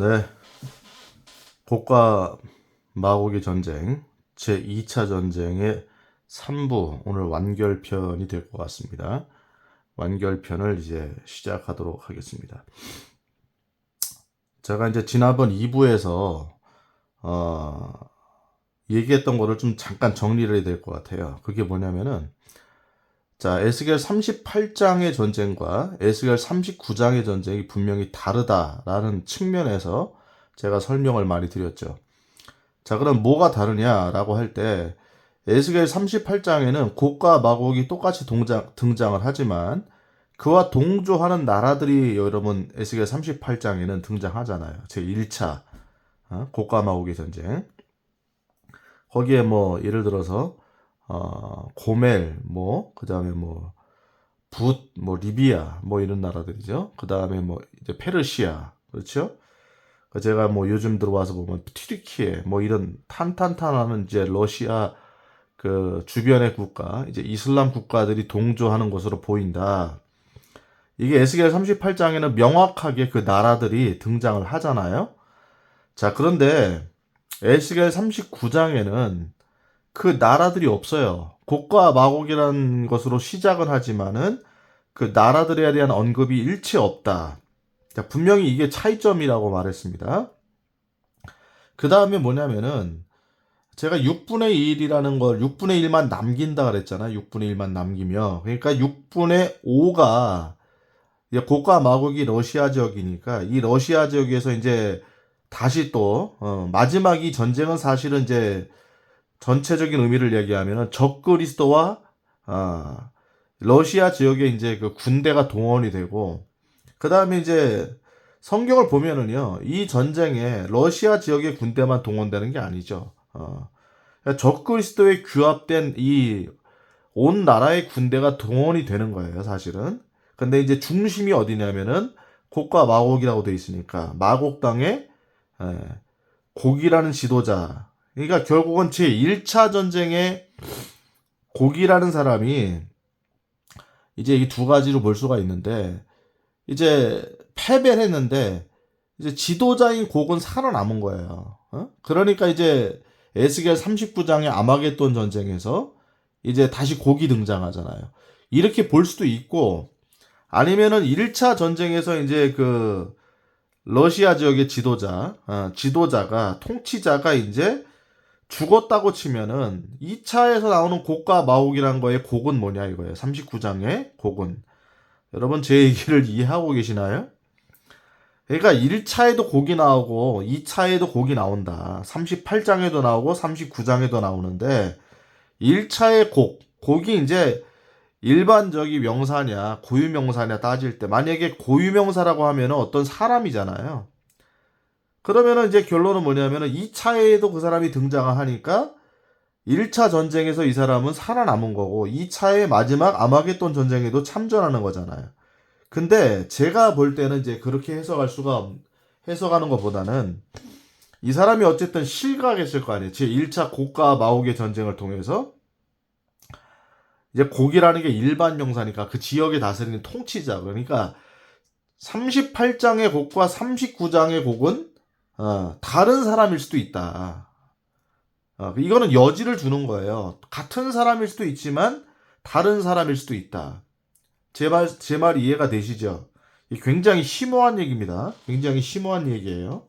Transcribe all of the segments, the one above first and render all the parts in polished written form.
네, 곡과 마곡의 전쟁 제2차 전쟁의 3부 오늘 완결편이 될 것 같습니다. 완결편을 이제 시작하도록 하겠습니다. 제가 이제 지난번 2부에서 얘기했던 거를 좀 잠깐 정리를 해야 될 것 같아요. 그게 뭐냐면은 자, 에스겔 38장의 전쟁과 에스겔 39장의 전쟁이 분명히 다르다라는 측면에서 제가 설명을 많이 드렸죠. 자, 그럼 뭐가 다르냐라고 할 때 에스겔 38장에는 곡과 마곡이 똑같이 등장을 하지만 그와 동조하는 나라들이 여러분 에스겔 38장에는 등장하잖아요. 제1차 곡과 마곡의 전쟁. 거기에 뭐 예를 들어서 고멜 그다음에 리비아 이런 나라들이죠. 그다음에 이제 페르시아. 그렇죠? 제가 요즘 들어와서 보면 튀르키예 이런 탄탄탄하는 이제 러시아 그 주변의 국가, 이제 이슬람 국가들이 동조하는 것으로 보인다. 이게 에스겔 38장에는 명확하게 그 나라들이 등장을 하잖아요. 자, 그런데 에스겔 39장에는 그 나라들이 없어요. 곡과 마곡이라는 것으로 시작은 하지만은 그 나라들에 대한 언급이 일체 없다. 자, 분명히 이게 차이점이라고 말했습니다. 그 다음에 뭐냐면은 제가 6분의 1이라는 걸 6분의 1만 남긴다 그랬잖아요. 6분의 1만 남기며. 그러니까 6분의 5가 고가 마곡이 러시아 지역이니까 이 러시아 지역에서 이제 다시 또 마지막이 전쟁은 사실은 이제 전체적인 의미를 얘기하면은 적그리스도와 러시아 지역에 이제 그 군대가 동원이 되고 그 다음에 이제 성경을 보면은요 이 전쟁에 러시아 지역의 군대만 동원되는 게 아니죠. 적그리스도에 규합된 이 온 나라의 군대가 동원이 되는 거예요, 사실은. 근데 이제 중심이 어디냐면은 곡과 마곡이라고 돼 있으니까 마곡 땅에 곡이라는 지도자. 그러니까 결국은 제 1차 전쟁에 곡이라는 사람이 이제 이 두 가지로 볼 수가 있는데 이제 패배를 했는데 이제 지도자인 곡은 살아남은 거예요. 그러니까 이제 에스겔 39장의 아마겟돈 전쟁에서 이제 다시 곡이 등장하잖아요. 이렇게 볼 수도 있고 아니면은 1차 전쟁에서 이제 그 러시아 지역의 지도자가 통치자가 이제 죽었다고 치면은 2차에서 나오는 곡과 마곡이란 거의 곡은 뭐냐 이거예요. 39장의 곡은. 여러분 제 얘기를 이해하고 계시나요? 그러니까 1차에도 곡이 나오고 2차에도 곡이 나온다. 38장에도 나오고 39장에도 나오는데 1차의 곡이 이제 일반적인 명사냐 고유명사냐 따질 때 만약에 고유명사라고 하면 어떤 사람이잖아요. 그러면은 이제 결론은 뭐냐면은 2차에도 그 사람이 등장하니까 1차 전쟁에서 이 사람은 살아남은 거고 2차의 마지막 아마겟돈 전쟁에도 참전하는 거잖아요. 근데 제가 볼 때는 이제 그렇게 해석하는 것보다는 이 사람이 어쨌든 실각했을 거 아니에요. 제 1차 곡과 마옥의 전쟁을 통해서 이제 곡이라는 게 일반 명사니까 그 지역에 다스리는 통치자. 그러니까 38장의 곡과 39장의 곡은 다른 사람일 수도 있다. 이거는 여지를 두는 거예요. 같은 사람일 수도 있지만 다른 사람일 수도 있다. 제 말 이해가 되시죠? 굉장히 심오한 얘기입니다. 굉장히 심오한 얘기예요.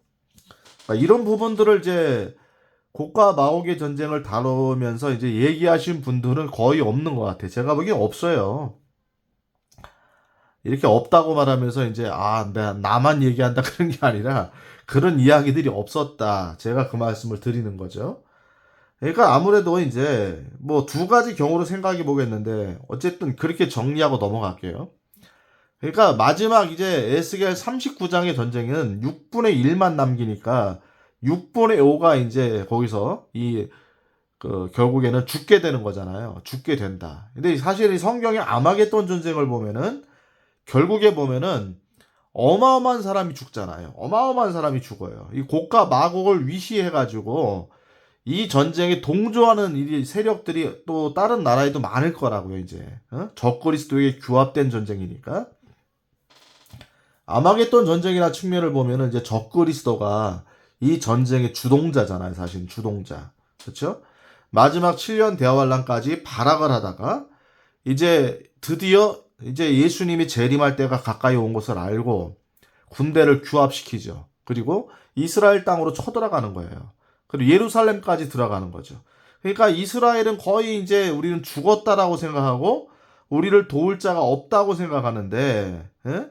그러니까 이런 부분들을 이제 곡과 마곡의 전쟁을 다루면서 이제 얘기하신 분들은 거의 없는 것 같아요. 제가 보기엔 없어요. 이렇게 없다고 말하면서 이제 나만 얘기한다 그런 게 아니라 그런 이야기들이 없었다. 제가 그 말씀을 드리는 거죠. 그러니까 아무래도 이제 두 가지 경우로 생각해 보겠는데 어쨌든 그렇게 정리하고 넘어갈게요. 그러니까 마지막 이제 에스겔 39장의 전쟁은 6분의 1만 남기니까 6분의 5가 이제 거기서 결국에는 죽게 되는 거잖아요. 죽게 된다. 근데 사실 이 성경의 아마겟돈 전쟁을 보면은 결국에 보면은 어마어마한 사람이 죽잖아요. 어마어마한 사람이 죽어요. 이 곡과 마곡을 위시해가지고 이 전쟁에 동조하는 이 세력들이 또 다른 나라에도 많을 거라고요, 이제. 적그리스도에게 규합된 전쟁이니까. 아마겟돈 전쟁이나 측면을 보면은 이제 적그리스도가 이 전쟁의 주동자잖아요. 사실 주동자. 그렇죠? 마지막 7년 대환란까지 발악을 하다가 이제 드디어 이제 예수님이 재림할 때가 가까이 온 것을 알고 군대를 규합시키죠. 그리고 이스라엘 땅으로 쳐들어가는 거예요. 그리고 예루살렘까지 들어가는 거죠. 그러니까 이스라엘은 거의 이제 우리는 죽었다라고 생각하고 우리를 도울 자가 없다고 생각하는데, 예?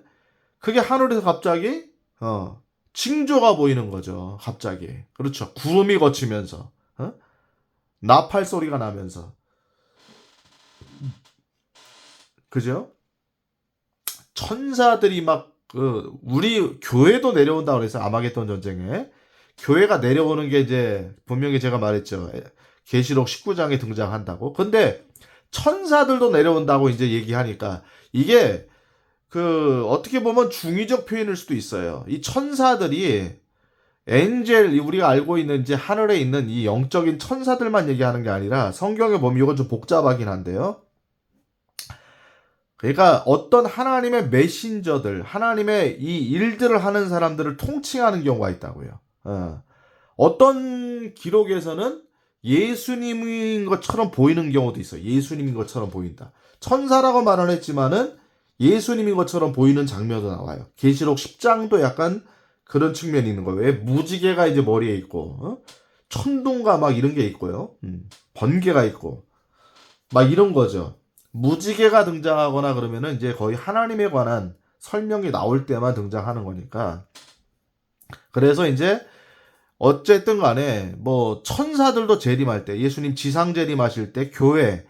그게 하늘에서 갑자기 징조가 보이는 거죠. 갑자기. 그렇죠. 구름이 거치면서, 나팔 소리가 나면서, 그죠? 천사들이 막 우리 교회도 내려온다고 그래서 아마겟돈 전쟁에 교회가 내려오는 게 이제 분명히 제가 말했죠. 계시록 19장에 등장한다고. 근데 천사들도 내려온다고 이제 얘기하니까 이게 어떻게 보면 중의적 표현일 수도 있어요. 이 천사들이 엔젤, 우리가 알고 있는 이제 하늘에 있는 이 영적인 천사들만 얘기하는 게 아니라 성경에 보면 이건 좀 복잡하긴 한데요. 그러니까 어떤 하나님의 메신저들, 하나님의 이 일들을 하는 사람들을 통칭하는 경우가 있다고요. 어떤 기록에서는 예수님인 것처럼 보이는 경우도 있어요. 예수님인 것처럼 보인다. 천사라고 말은 했지만은 예수님인 것처럼 보이는 장면도 나와요. 계시록 10장도 약간 그런 측면이 있는 거예요. 왜 무지개가 이제 머리에 있고, 천둥과 막 이런 게 있고요. 번개가 있고, 막 이런 거죠. 무지개가 등장하거나 그러면은 이제 거의 하나님에 관한 설명이 나올 때만 등장하는 거니까. 그래서 이제 어쨌든 간에 뭐 천사들도 재림할 때, 예수님 지상 재림하실 때 교회,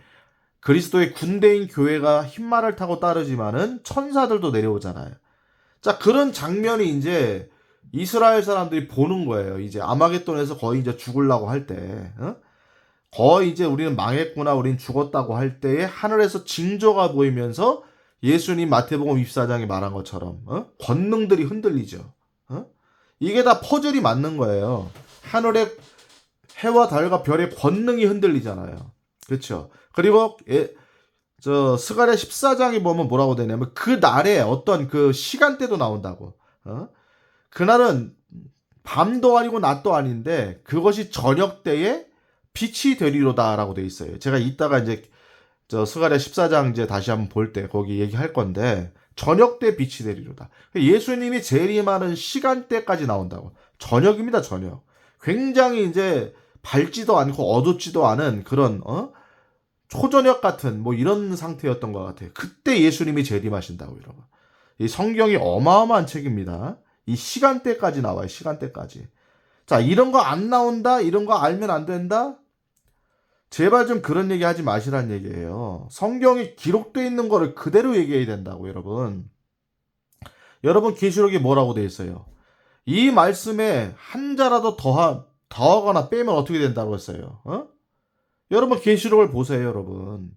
그리스도의 군대인 교회가 흰말을 타고 따르지만은 천사들도 내려오잖아요. 자, 그런 장면이 이제 이스라엘 사람들이 보는 거예요. 이제 아마겟돈에서 거의 이제 죽으려고 할 때, 거의 이제 우리는 망했구나, 우리는 죽었다고 할 때에 하늘에서 징조가 보이면서 예수님 마태복음 24장에 말한 것처럼 권능들이 흔들리죠. 이게 다 퍼즐이 맞는 거예요. 하늘의 해와 달과 별의 권능이 흔들리잖아요. 그렇죠. 그리고 스가랴 14장에 보면 뭐라고 되냐면 그 날에 어떤 그 시간대도 나온다고. 그날은 밤도 아니고 낮도 아닌데 그것이 저녁 때에 빛이 되리로다라고 돼 있어요. 제가 이따가 이제 스가랴 14장 이제 다시 한번 볼 때 거기 얘기할 건데 저녁 때 빛이 되리로다. 예수님이 재림하는 시간대까지 나온다고. 저녁입니다, 저녁. 굉장히 이제 밝지도 않고 어둡지도 않은 그런 초저녁 같은 뭐 이런 상태였던 것 같아요. 그때 예수님이 재림하신다고 여러분. 이 성경이 어마어마한 책입니다. 이 시간대까지 나와요. 시간대까지. 자, 이런 거 안 나온다? 이런 거 알면 안 된다? 제발 좀 그런 얘기 하지 마시란 얘기예요. 성경에 기록되어 있는 거를 그대로 얘기해야 된다고, 여러분. 여러분, 계시록에 뭐라고 돼 있어요? 이 말씀에 한 자라도 더하거나 빼면 어떻게 된다고 했어요? 여러분, 계시록을 보세요, 여러분.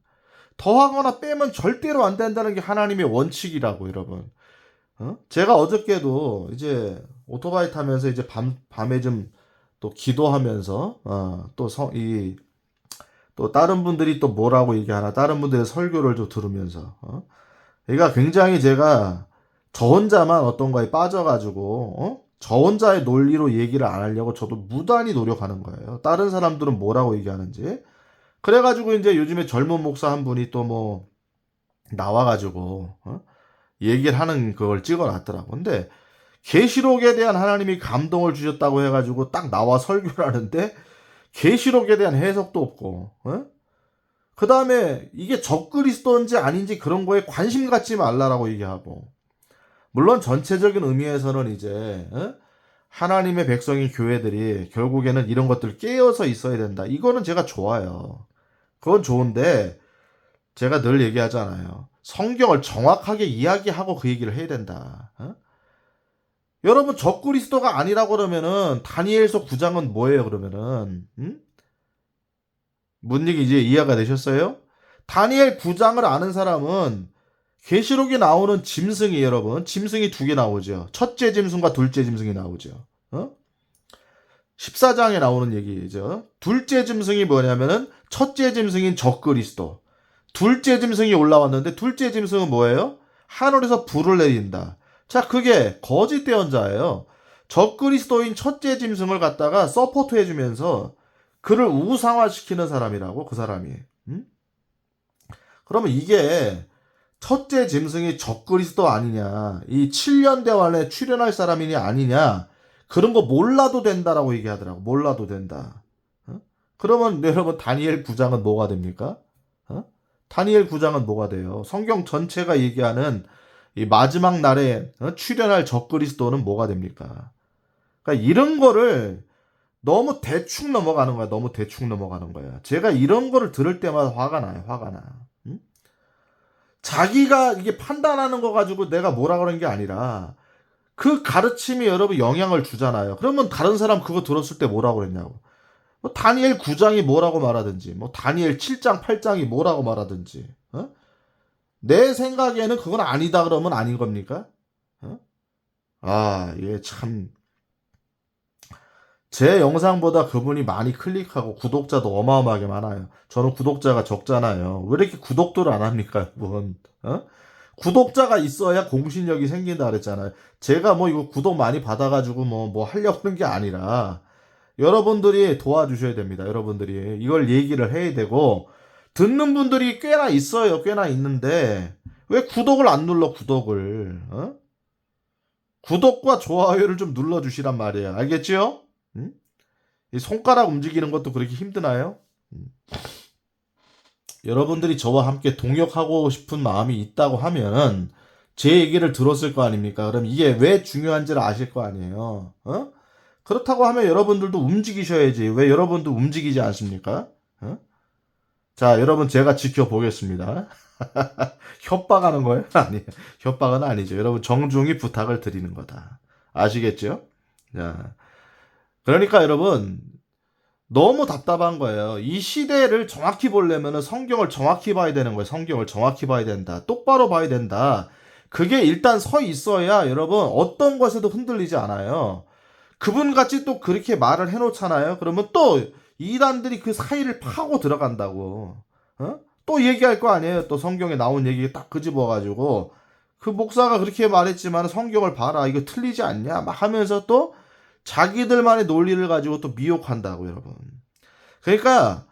더하거나 빼면 절대로 안 된다는 게 하나님의 원칙이라고, 여러분. 제가 어저께도 이제 오토바이 타면서 이제 밤에 좀 또 기도하면서, 또 다른 분들이 또 뭐라고 얘기하나, 다른 분들의 설교를 좀 들으면서, 그러니까 굉장히 제가 저 혼자만 어떤 거에 빠져가지고, 저 혼자의 논리로 얘기를 안 하려고 저도 무단히 노력하는 거예요. 다른 사람들은 뭐라고 얘기하는지. 그래가지고 이제 요즘에 젊은 목사 한 분이 또 뭐, 나와가지고, 얘기를 하는 그걸 찍어놨더라고. 근데, 계시록에 대한 하나님이 감동을 주셨다고 해가지고 딱 나와 설교를 하는데, 계시록에 대한 해석도 없고, 그 다음에 이게 적그리스도인지 아닌지 그런 거에 관심 갖지 말라라고 얘기하고, 물론 전체적인 의미에서는 이제 하나님의 백성인 교회들이 결국에는 이런 것들 깨어서 있어야 된다. 이거는 제가 좋아요. 그건 좋은데 제가 늘 얘기하잖아요. 성경을 정확하게 이야기하고 그 얘기를 해야 된다. 여러분 적그리스도가 아니라고 그러면은 다니엘서 9장은 뭐예요 그러면은? 뭔 얘기 이제 이해가 되셨어요? 다니엘 9장을 아는 사람은 계시록에 나오는 짐승이 여러분 짐승이 두 개 나오죠. 첫째 짐승과 둘째 짐승이 나오죠. 14장에 나오는 얘기죠. 둘째 짐승이 뭐냐면은 첫째 짐승인 적그리스도. 둘째 짐승이 올라왔는데 둘째 짐승은 뭐예요? 하늘에서 불을 내린다. 자, 그게 거짓 대언자예요. 적그리스도인 첫째 짐승을 갖다가 서포트 해주면서 그를 우상화시키는 사람이라고, 그 사람이. 음? 그러면 이게 첫째 짐승이 적그리스도 아니냐, 이 7년 대환에 출연할 사람이냐 아니냐, 그런 거 몰라도 된다라고 얘기하더라고. 몰라도 된다. 어? 그러면 여러분 다니엘 9장은 뭐가 됩니까? 어? 다니엘 9장은 뭐가 돼요? 성경 전체가 얘기하는 이 마지막 날에 출연할 적그리스도는 뭐가 됩니까? 그러니까 이런 거를 너무 대충 넘어가는 거야. 너무 대충 넘어가는 거야. 제가 이런 거를 들을 때마다 화가 나요. 화가 나. 응? 자기가 이게 판단하는 거 가지고 내가 뭐라 그러는 게 아니라 그 가르침이 여러분 영향을 주잖아요. 그러면 다른 사람 그거 들었을 때 뭐라고 그랬냐고. 뭐 다니엘 9장이 뭐라고 말하든지, 뭐 다니엘 7장, 8장이 뭐라고 말하든지. 어? 내 생각에는 그건 아니다 그러면 아닌 겁니까? 어? 아, 이게 참. 제 영상보다 그분이 많이 클릭하고 구독자도 어마어마하게 많아요. 저는 구독자가 적잖아요. 왜 이렇게 구독도를 안 합니까, 여러분? 어? 구독자가 있어야 공신력이 생긴다 그랬잖아요. 제가 뭐 이거 구독 많이 받아가지고 뭐 하려고 하는 게 아니라 여러분들이 도와주셔야 됩니다. 여러분들이 이걸 얘기를 해야 되고 듣는 분들이 꽤나 있어요. 꽤나 있는데 왜 구독을 안 눌러, 구독을? 어? 구독과 좋아요를 좀 눌러주시란 말이에요. 알겠지요? 응? 이 손가락 움직이는 것도 그렇게 힘드나요? 여러분들이 저와 함께 동역하고 싶은 마음이 있다고 하면 제 얘기를 들었을 거 아닙니까? 그럼 이게 왜 중요한지를 아실 거 아니에요. 어? 그렇다고 하면 여러분들도 움직이셔야지. 왜 여러분도 움직이지 않습니까? 어? 자, 여러분 제가 지켜보겠습니다. 협박하는 거예요? 아니에요. 협박은 아니죠. 여러분 정중히 부탁을 드리는 거다. 아시겠죠? 자, 그러니까 여러분 너무 답답한 거예요. 이 시대를 정확히 보려면 성경을 정확히 봐야 되는 거예요. 성경을 정확히 봐야 된다. 똑바로 봐야 된다. 그게 일단 서 있어야 여러분 어떤 것에도 흔들리지 않아요. 그분같이 또 그렇게 말을 해놓잖아요. 그러면 또 이단들이 그 사이를 파고 들어간다고. 어? 또 얘기할 거 아니에요. 또 성경에 나온 얘기 딱 끄집어가지고 그 목사가 그렇게 말했지만 성경을 봐라. 이거 틀리지 않냐? 막 하면서 또 자기들만의 논리를 가지고 또 미혹한다고, 여러분. 그러니까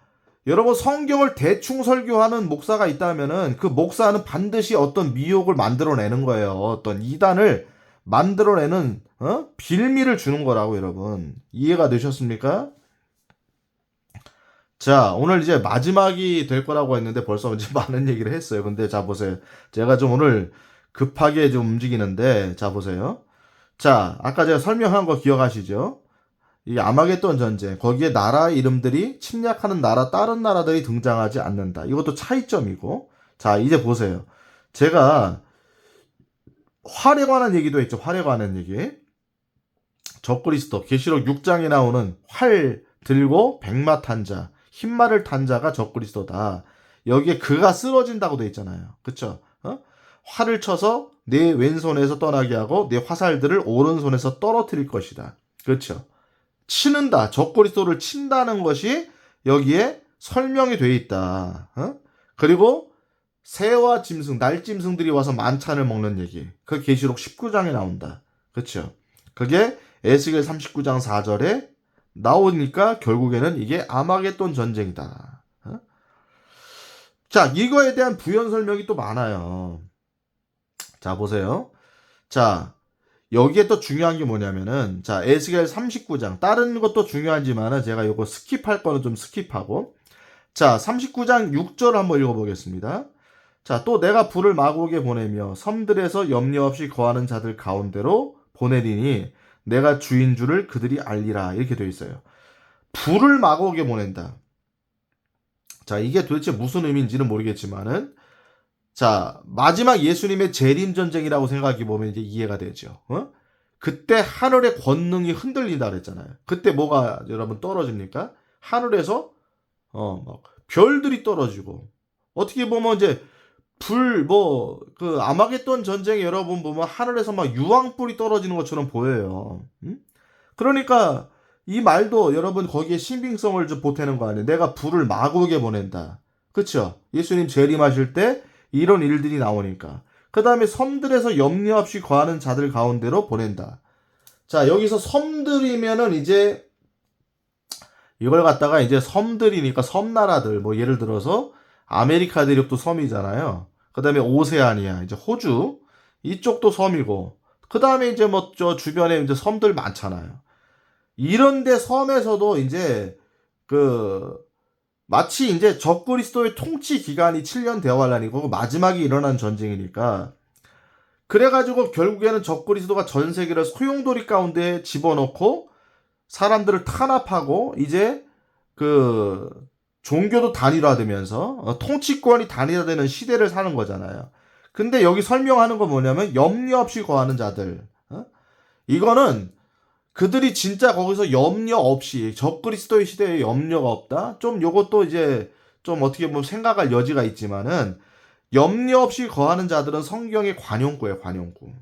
여러분 성경을 대충 설교하는 목사가 있다면은 그 목사는 반드시 어떤 미혹을 만들어내는 거예요. 어떤 이단을 만들어내는 빌미를 주는 거라고, 여러분. 이해가 되셨습니까? 자, 오늘 이제 마지막이 될 거라고 했는데 벌써 이제 많은 얘기를 했어요. 근데 자, 보세요. 제가 좀 오늘 급하게 좀 움직이는데, 자, 보세요. 자, 아까 제가 설명한 거 기억하시죠? 이 아마겟돈 전쟁, 거기에 나라 이름들이 침략하는 나라, 다른 나라들이 등장하지 않는다. 이것도 차이점이고. 자, 이제 보세요. 제가 활에 관한 얘기도 했죠. 활에 관한 얘기. 적그리스도, 계시록 6장에 나오는 활 들고 백마 탄 자, 흰말을 탄 자가 적그리스도다. 여기에 그가 쓰러진다고 돼 있잖아요. 그쵸? 활을 쳐서 내 왼손에서 떠나게 하고 내 화살들을 오른손에서 떨어뜨릴 것이다. 그렇죠? 치는다. 적그리스도를 친다는 것이 여기에 설명이 돼 있다. 그리고 새와 짐승, 날짐승들이 와서 만찬을 먹는 얘기. 그 계시록 19장에 나온다. 그렇죠? 그게 에스겔 39장 4절에 나오니까 결국에는 이게 아마겟돈 전쟁이다. 자, 이거에 대한 부연 설명이 또 많아요. 자, 보세요. 자, 여기에 또 중요한 게 뭐냐면은, 자, 에스겔 39장. 다른 것도 중요하지만은 제가 이거 스킵할 거는 좀 스킵하고. 자, 39장 6절 한번 읽어보겠습니다. 자, 또 내가 불을 마곡에 보내며 섬들에서 염려 없이 거하는 자들 가운데로 보내리니 내가 주인 줄을 그들이 알리라. 이렇게 되어 있어요. 불을 마곡에 보낸다. 자, 이게 도대체 무슨 의미인지는 모르겠지만은, 자, 마지막 예수님의 재림 전쟁이라고 생각해 보면 이제 이해가 되죠. 그때 하늘의 권능이 흔들린다 그랬잖아요. 그때 뭐가 여러분 떨어집니까? 하늘에서 막 별들이 떨어지고, 어떻게 보면 이제 그 아마겟돈 전쟁에 여러분 보면 하늘에서 막 유황불이 떨어지는 것처럼 보여요. 그러니까 이 말도 여러분 거기에 신빙성을 좀 보태는 거 아니에요. 내가 불을 마곡에 보낸다. 그쵸? 예수님 재림하실 때 이런 일들이 나오니까. 그 다음에 섬들에서 염려 없이 거하는 자들 가운데로 보낸다. 자, 여기서 섬들이면은 이제 이걸 갖다가 이제 섬들이니까 섬나라들, 뭐 예를 들어서 아메리카 대륙도 섬이잖아요. 그 다음에 오세아니아, 이제 호주 이쪽도 섬이고, 그 다음에 이제 뭐 저 주변에 이제 섬들 많잖아요. 이런데 섬에서도 이제 그 마치 이제 적그리스도의 통치 기간이 7년 대환란이고 마지막에 일어난 전쟁이니까, 그래가지고 결국에는 적그리스도가 전 세계를 소용돌이 가운데 집어넣고 사람들을 탄압하고 이제 그 종교도 단일화되면서 통치권이 단일화되는 시대를 사는 거잖아요. 근데 여기 설명하는 건 뭐냐면 염려 없이 거하는 자들. 이거는 그들이 진짜 거기서 염려 없이 적그리스도의 시대에 염려가 없다. 좀 요것도 이제 좀 어떻게 보면 생각할 여지가 있지만은 염려 없이 거하는 자들은 성경의 관용구예요, 관용구.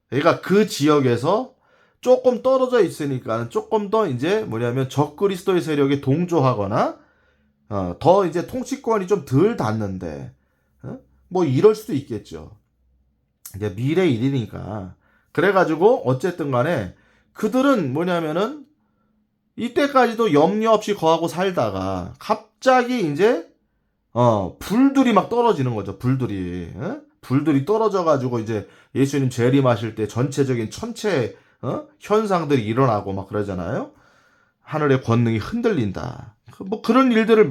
그러니까 그 지역에서 조금 떨어져 있으니까 조금 더 이제 뭐냐면 적그리스도의 세력에 동조하거나 더 이제 통치권이 좀 덜 닿는데 뭐 이럴 수도 있겠죠. 이제 미래 일이니까. 그래가지고 어쨌든 간에 그들은 뭐냐면은 이때까지도 염려 없이 거하고 살다가 갑자기 이제 불들이 막 떨어지는 거죠. 불들이. 불들이 떨어져가지고 이제 예수님 재림하실 때 전체적인 천체 현상들이 일어나고 막 그러잖아요. 하늘의 권능이 흔들린다. 뭐 그런 일들을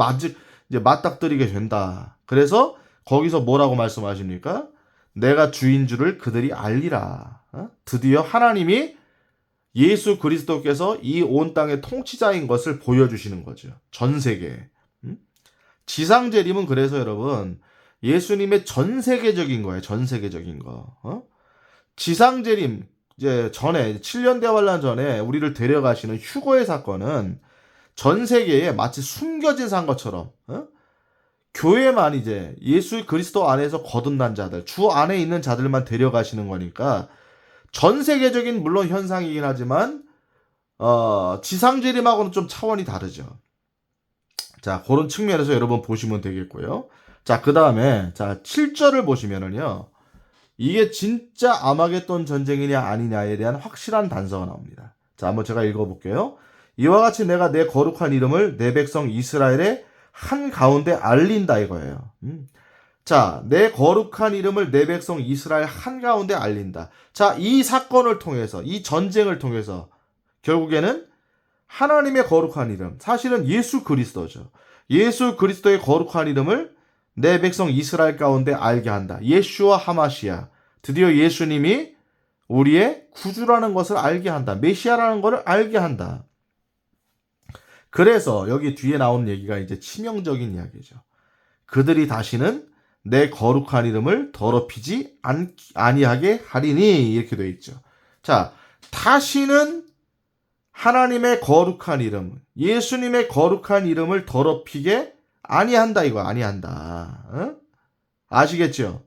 이제 맞닥뜨리게 된다. 그래서 거기서 뭐라고 말씀하십니까? 내가 주인 줄을 그들이 알리라. 드디어 하나님이 예수 그리스도께서 이 온 땅의 통치자인 것을 보여주시는 거죠. 전 세계에. 지상 재림은 그래서 여러분 예수님의 전 세계적인 거예요. 전 세계적인 거. 지상 재림 이제 전에 7년 대환란 전에 우리를 데려가시는 휴거의 사건은 전 세계에 마치 숨겨진 산 것처럼 교회만 이제 예수 그리스도 안에서 거듭난 자들, 주 안에 있는 자들만 데려가시는 거니까 전 세계적인 물론 현상이긴 하지만 지상 재림하고는 좀 차원이 다르죠. 자, 그런 측면에서 여러분 보시면 되겠고요. 자, 그 다음에, 자, 7절을 보시면은요, 이게 진짜 아마겟돈 전쟁이냐 아니냐에 대한 확실한 단서가 나옵니다. 자, 한번 제가 읽어볼게요. 이와 같이 내가 내 거룩한 이름을 내 백성 이스라엘의 한 가운데 알린다 이거예요. 자, 내 거룩한 이름을 내 백성 이스라엘 한 가운데 알린다. 자, 이 사건을 통해서, 이 전쟁을 통해서 결국에는 하나님의 거룩한 이름, 사실은 예수 그리스도죠. 예수 그리스도의 거룩한 이름을 내 백성 이스라엘 가운데 알게 한다. 예슈와 하마시아. 드디어 예수님이 우리의 구주라는 것을 알게 한다. 메시아라는 것을 알게 한다. 그래서 여기 뒤에 나오는 얘기가 이제 치명적인 이야기죠. 그들이 다시는 내 거룩한 이름을 더럽히지 아니하게 하리니 이렇게 되어 있죠. 자, 다시는 하나님의 거룩한 이름, 예수님의 거룩한 이름을 더럽히게 아니한다 이거 아니한다. 아시겠죠?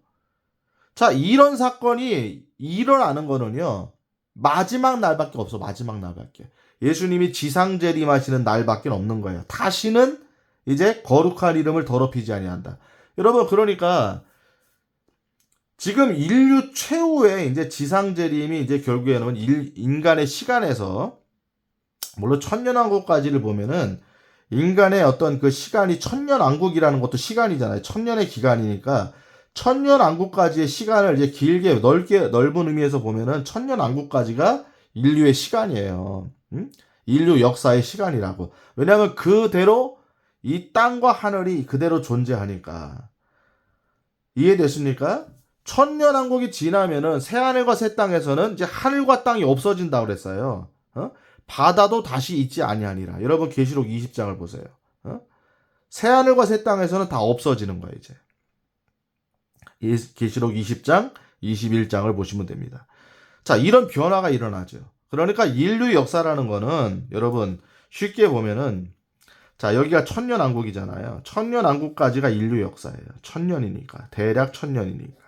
자, 이런 사건이 일어나는 거는요. 마지막 날밖에 없어. 마지막 날밖에. 예수님이 지상 재림하시는 날밖에 없는 거예요. 다시는 이제 거룩한 이름을 더럽히지 아니한다. 여러분 그러니까 지금 인류 최후의 이제 지상 재림이 이제 결국에는 인간의 시간에서 물론 천년왕국까지를 보면은 인간의 어떤 그 시간이 천년왕국이라는 것도 시간이잖아요. 천년의 기간이니까 천년왕국까지의 시간을 이제 길게 넓은 의미에서 보면은 천년왕국까지가 인류의 시간이에요. 인류 역사의 시간이라고. 왜냐하면 그대로 이 땅과 하늘이 그대로 존재하니까. 이해됐습니까? 천년왕국이 지나면은 새하늘과 새 땅에서는 이제 하늘과 땅이 없어진다고 그랬어요. 바다도 다시 있지 아니하니라. 여러분 계시록 20장을 보세요. 새하늘과 새 땅에서는 다 없어지는 거예요. 이제 계시록 20장, 21장을 보시면 됩니다. 자, 이런 변화가 일어나죠. 그러니까 인류 역사라는 거는 여러분 쉽게 보면은 자, 여기가 천년왕국이잖아요. 천년왕국까지가 인류 역사예요. 천년이니까. 대략 천년이니까.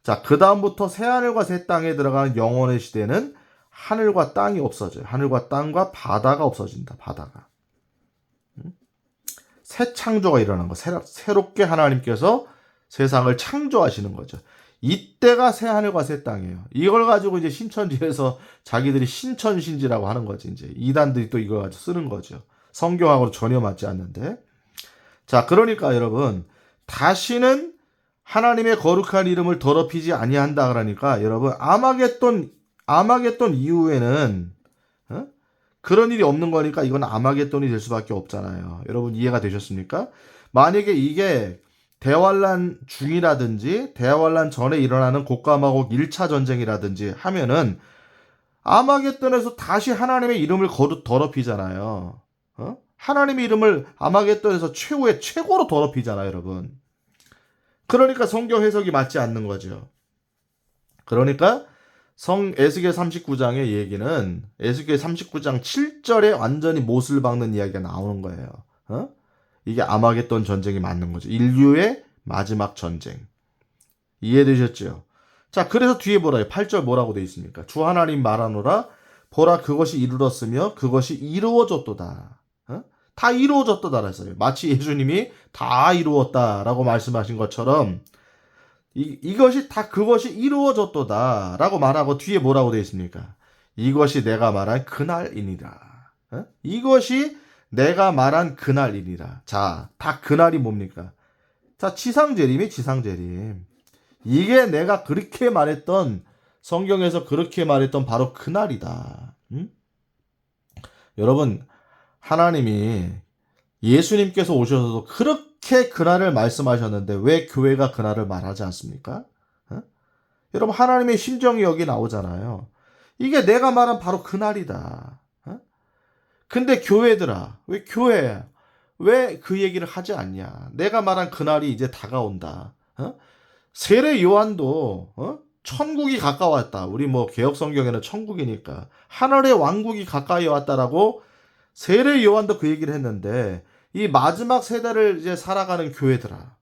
자, 그 다음부터 새하늘과 새 땅에 들어가는 영원의 시대는 하늘과 땅이 없어져요. 하늘과 땅과 바다가 없어진다. 바다가. 새 창조가 일어난 거. 새롭게 하나님께서 세상을 창조하시는 거죠. 이때가 새 하늘과 새 땅이에요. 이걸 가지고 이제 신천지에서 자기들이 신천신지라고 하는 거지. 이제 이단들이 또 이걸 가지고 쓰는 거죠. 성경하고 전혀 맞지 않는데. 자, 그러니까 여러분, 다시는 하나님의 거룩한 이름을 더럽히지 아니한다 그러니까 여러분, 아마겟돈 이후에는 그런 일이 없는 거니까 이건 아마겟돈이 될 수밖에 없잖아요. 여러분 이해가 되셨습니까? 만약에 이게 대환란 중이라든지 대환란 전에 일어나는 곡과 마곡 1차 전쟁이라든지 하면은 아마겟돈에서 다시 하나님의 이름을 거듭 더럽히잖아요. 하나님의 이름을 아마겟돈에서 최고로 더럽히잖아요, 여러분. 그러니까 성경 해석이 맞지 않는 거죠. 그러니까 에스겔 39장의 얘기는 에스겔 39장 7절에 완전히 못을 박는 이야기가 나오는 거예요. 이게 아마겟돈 전쟁이 맞는 거죠. 인류의 마지막 전쟁. 이해되셨죠? 자, 그래서 뒤에 뭐라요? 8절 뭐라고 되어 있습니까? 주 하나님 말하노라 보라 그것이 이루어졌으며 그것이 이루어졌도다. 다 이루어졌도다 그랬어요. 마치 예수님이 다 이루었다라고 말씀하신 것처럼 이것이 다 그것이 이루어졌도다 라고 말하고 뒤에 뭐라고 되어 있습니까? 이것이 내가 말한 그날이니라. 이것이 내가 말한 그날이니라. 자, 다 그날이 뭡니까? 자, 지상재림. 이게 내가 그렇게 말했던, 성경에서 그렇게 말했던 바로 그날이다. 여러분, 하나님이 예수님께서 오셔서도 그렇게 그날을 말씀하셨는데 왜 교회가 그날을 말하지 않습니까? 여러분, 하나님의 심정이 여기 나오잖아요. 이게 내가 말한 바로 그날이다. 근데 교회들아, 왜 그 얘기를 하지 않냐? 내가 말한 그날이 이제 다가온다. 세례 요한도 천국이 가까웠다. 우리 뭐 개혁 성경에는 천국이니까 하늘의 왕국이 가까이 왔다라고 세례 요한도 그 얘기를 했는데 이 마지막 세대를 이제 살아가는 교회들아,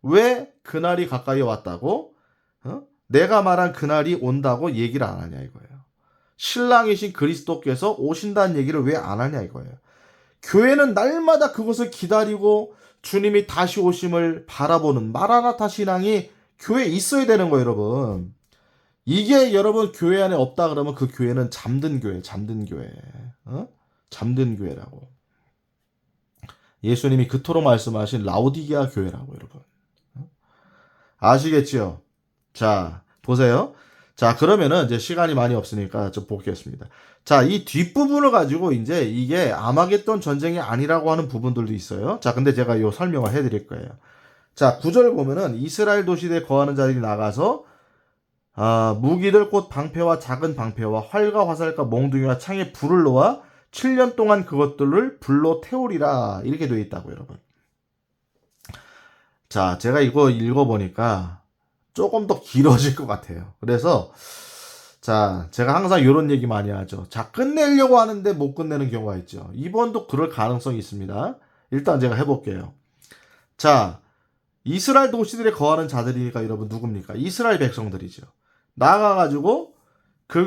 왜 그날이 가까이 왔다고? 내가 말한 그날이 온다고 얘기를 안 하냐 이거예요. 신랑이신 그리스도께서 오신다는 얘기를 왜 안 하냐 이거예요. 교회는 날마다 그것을 기다리고 주님이 다시 오심을 바라보는 마라나타 신앙이 교회에 있어야 되는 거예요, 여러분. 이게 여러분 교회 안에 없다 그러면 그 교회는 잠든 교회. 잠든 교회라고. 예수님이 그토록 말씀하신 라오디게아 교회라고, 여러분. 아시겠죠? 자, 보세요. 자, 그러면은 이제 시간이 많이 없으니까 좀 보겠습니다. 자, 이 뒷부분을 가지고 이제 이게 아마겟돈 전쟁이 아니라고 하는 부분들도 있어요. 자, 근데 제가 요 설명을 해드릴 거예요. 자, 9절 보면은 이스라엘 도시에 거하는 자들이 나가서 무기들 곧 방패와 작은 방패와 활과 화살과 몽둥이와 창에 불을 놓아 7년 동안 그것들을 불로 태우리라 이렇게 되어 있다고 여러분. 자, 제가 이거 읽어보니까 조금 더 길어질 것 같아요. 그래서 자, 제가 항상 이런 얘기 많이 하죠. 자, 끝내려고 하는데 못 끝내는 경우가 있죠. 이번도 그럴 가능성이 있습니다. 일단 제가 해볼게요. 자, 이스라엘 도시들에 거하는 자들이니까 여러분 누굽니까? 이스라엘 백성들이죠. 나가가지고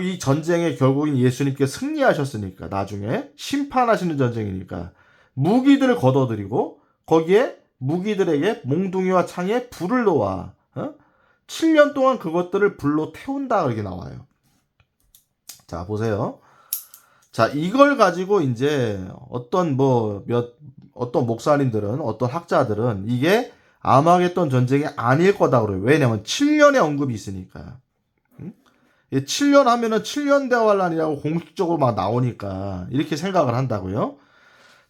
이 전쟁에 결국엔 예수님께 승리하셨으니까 나중에 심판하시는 전쟁이니까 무기들을 걷어들이고 거기에 무기들에게 몽둥이와 창에 불을 놓아 7년 동안 그것들을 불로 태운다 그렇게 나와요. 자, 보세요. 자, 이걸 가지고 이제 어떤 목사님들은 어떤 학자들은 이게 아마겟돈 전쟁이 아닐 거다 그래요. 왜냐면 7년의 언급이 있으니까. 7년 하면은 7년 대환란이라고 공식적으로 막 나오니까 이렇게 생각을 한다고요.